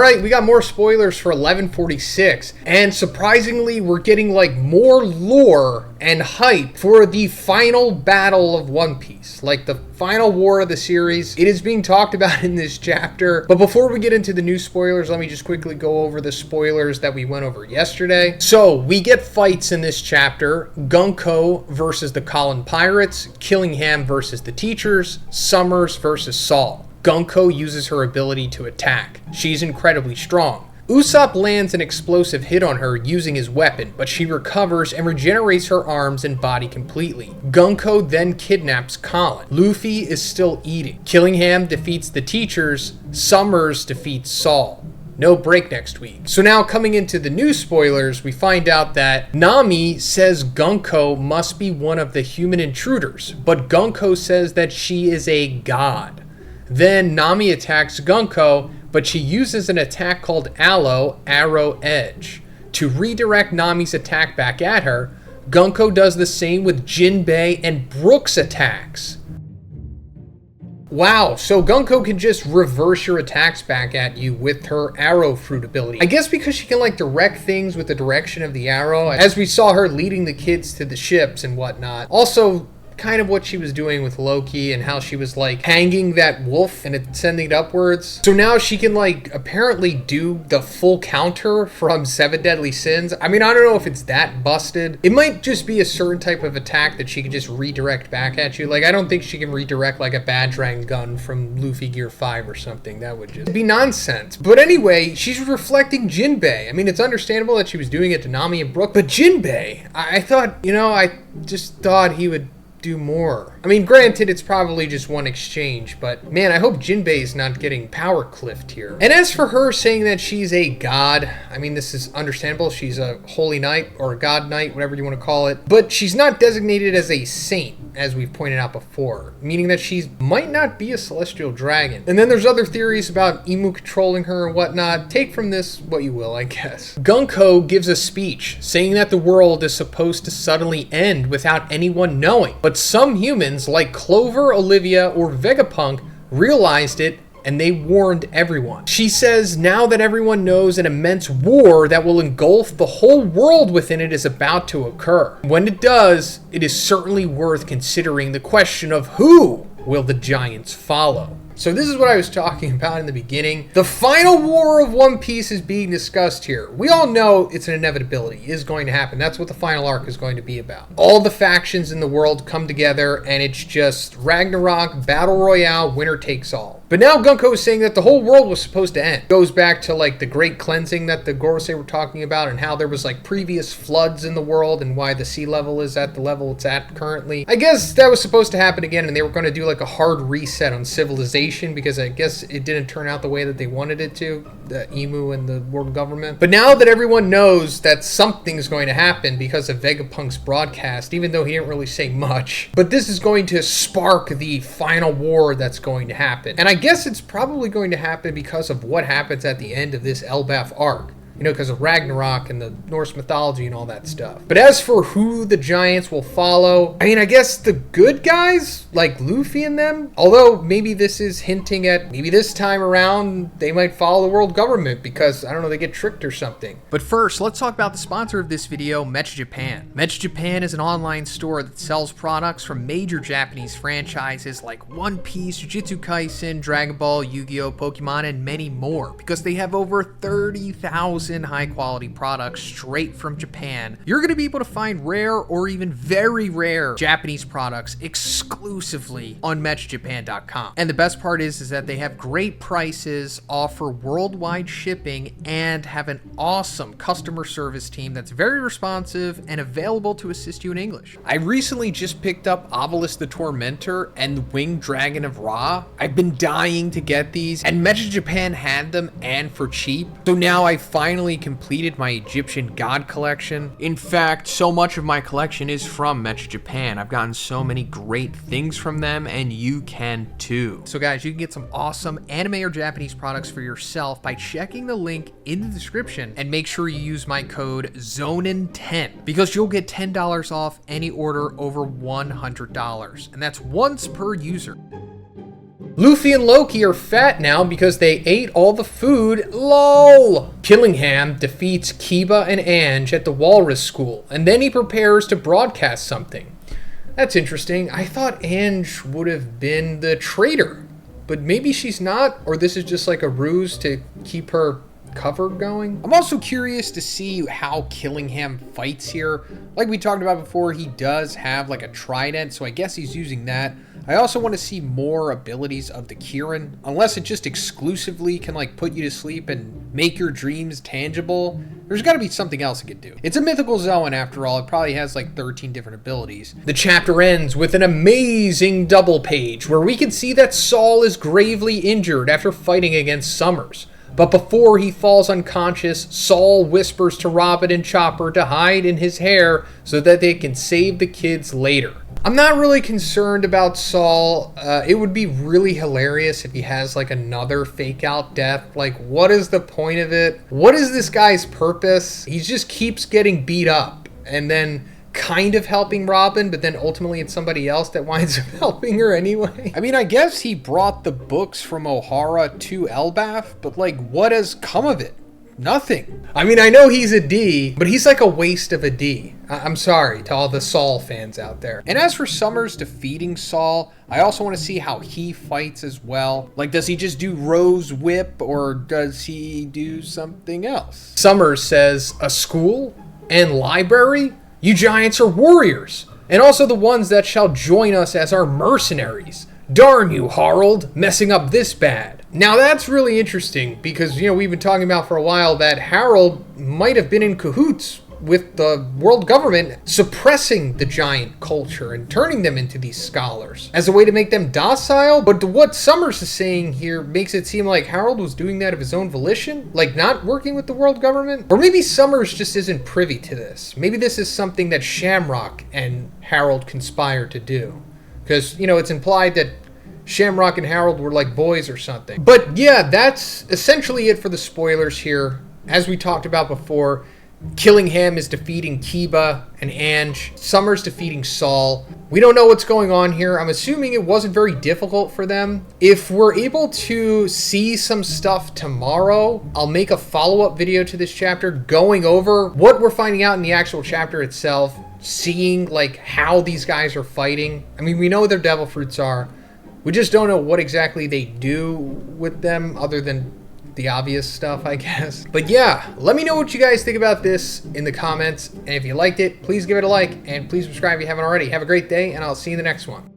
right, we got more spoilers for 1146, and surprisingly, we're getting like more lore and hype for the final battle of One Piece, like the final war of the series. It is being talked about in this chapter, but before we get into the new spoilers, let me just quickly go over the spoilers that we went over yesterday. So, we get fights in this chapter: Gunko versus the Colin Pirates, Killingham versus the Teachers, Summers versus Saul. Gunko uses her ability to attack. She's incredibly strong. Usopp lands an explosive hit on her using his weapon, but she recovers and regenerates her arms and body completely. Gunko then kidnaps Colin. Luffy is still eating. Killingham defeats the Teachers. Summers defeats Saul. No break next week. So now coming into the new spoilers, we find out that Nami says Gunko must be one of the human intruders, but Gunko says that she is a god. Then Nami attacks Gunko, but she uses an attack called Arrow Edge to redirect Nami's attack back at her. Gunko does the same with Jinbei and Brook's attacks. Wow, so Gunko can just reverse your attacks back at you with her arrow fruit ability. I guess because she can like direct things with the direction of the arrow, as we saw her leading the kids to the ships and whatnot. Also, kind of what she was doing with Loki and how she was like hanging that wolf and it sending it upwards. So now she can like apparently do the full counter from 7 Deadly Sins. I mean, I don't know if it's that busted. It might just be a certain type of attack that she can just redirect back at you. Like, I don't think she can redirect like a Badrang gun from Luffy Gear 5 or something. That would just be nonsense. But anyway, she's reflecting Jinbei. I mean, it's understandable that she was doing it to Nami and Brook, but Jinbei, I thought, you know, I just thought he would do more. I mean, granted, it's probably just one exchange, but man, I hope Jinbei is not getting power cliffed here. And as for her saying that she's a god, I mean, this is understandable. She's a holy knight or a god knight, whatever you want to call it, but she's not designated as a saint, as we've pointed out before, meaning that she might not be a celestial dragon. And then there's other theories about Imu controlling her and whatnot. Take from this what you will, I guess. Gunko gives a speech saying that the world is supposed to suddenly end without anyone knowing, but some humans like Clover, Olivia, or Vegapunk realized it and they warned everyone. She says now that everyone knows an immense war that will engulf the whole world within it is about to occur. When it does, it is certainly worth considering the question of who will the giants follow. So this is what I was talking about in the beginning. The final war of One Piece is being discussed here. We all know it's an inevitability. It is going to happen. That's what the final arc is going to be about. All the factions in the world come together and it's just Ragnarok, Battle Royale, winner takes all. But now Gunko is saying that the whole world was supposed to end. It goes back to like the great cleansing that the Gorosei were talking about and how there was like previous floods in the world and why the sea level is at the level it's at currently. I guess that was supposed to happen again and they were going to do like a hard reset on civilization because I guess it didn't turn out the way that they wanted it to, the Imu and the world government. But now that everyone knows that something's going to happen because of Vegapunk's broadcast, even though he didn't really say much, but this is going to spark the final war that's going to happen. And I guess it's probably going to happen because of what happens at the end of this Elbaf arc. You know, because of Ragnarok and the Norse mythology and all that stuff. But as for who the giants will follow, I mean, I guess the good guys, like Luffy and them, although maybe this is hinting at maybe this time around they might follow the world government because, I don't know, they get tricked or something. But first, let's talk about the sponsor of this video, Mech Japan. Mech Japan is an online store that sells products from major Japanese franchises like One Piece, Jujutsu Kaisen, Dragon Ball, Yu-Gi-Oh!, Pokemon, and many more because they have over 30,000 high quality products straight from Japan. You're going to be able to find rare or even very rare Japanese products exclusively on MechJapan.com. And the best part is that they have great prices, offer worldwide shipping, and have an awesome customer service team that's very responsive and available to assist you in English. I recently just picked up Obelisk the Tormentor and the Winged Dragon of Ra. I've been dying to get these, and Mech Japan had them and for cheap. So now I finally completed my Egyptian god collection. In fact, so much of my collection is from Mech Japan. I've gotten so many great things from them, and you can too. So guys, you can get some awesome anime or Japanese products for yourself by checking the link in the description, and make sure you use my code Zhoniin10 because you'll get $10 off any order over $100, and that's once per user. Luffy and Loki are fat now because they ate all the food. LOL! Killingham defeats Kiba and Ange at the Walrus School, and then he prepares to broadcast something. That's interesting. I thought Ange would have been the traitor, but maybe she's not, or this is just like a ruse to keep her cover going. I'm also curious to see how Killingham fights here. Like we talked about before, he does have like a trident, so I guess he's using that. I also want to see more abilities of the Kirin, unless it just exclusively can like put you to sleep and make your dreams tangible. There's got to be something else it could do. It's a mythical zone after all. It probably has like 13 different abilities. The chapter ends with an amazing double page where we can see that Saul is gravely injured after fighting against Summers. But before he falls unconscious, Saul whispers to Robin and Chopper to hide in his hair so that they can save the kids later. I'm not really concerned about Saul. It would be really hilarious if he has like another fake out death. Like, what is the point of it? What is this guy's purpose? He just keeps getting beat up and then kind of helping Robin, but then ultimately it's somebody else that winds up helping her anyway. I mean, I guess he brought the books from Ohara to Elbaf, but like, what has come of it? Nothing. I mean, I know he's a D, but he's like a waste of a D. I'm sorry to all the Saul fans out there. And as for Summers defeating Saul, I also want to see how he fights as well. Like, does he just do Rose Whip, or does he do something else? Summers says, a school and library? You giants are warriors, and also the ones that shall join us as our mercenaries. Darn you, Harold, messing up this bad. Now that's really interesting because, you know, we've been talking about for a while that Harold might have been in cahoots with the world government, suppressing the giant culture and turning them into these scholars as a way to make them docile. But what Summers is saying here makes it seem like Harold was doing that of his own volition, like not working with the world government. Or maybe Summers just isn't privy to this. Maybe this is something that Shamrock and Harold conspired to do. Because, you know, it's implied that Shamrock and Harold were like boys or something. But yeah, that's essentially it for the spoilers here. As we talked about before, Killingham is defeating Kiba and Ange. Summers defeating Saul. We don't know what's going on here. I'm assuming it wasn't very difficult for them. If we're able to see some stuff tomorrow, I'll make a follow-up video to this chapter going over what we're finding out in the actual chapter itself, seeing like how these guys are fighting. I mean, we know what their devil fruits are. We just don't know what exactly they do with them other than the obvious stuff, I guess. But yeah, let me know what you guys think about this in the comments. And if you liked it, please give it a like and please subscribe if you haven't already. Have a great day and I'll see you in the next one.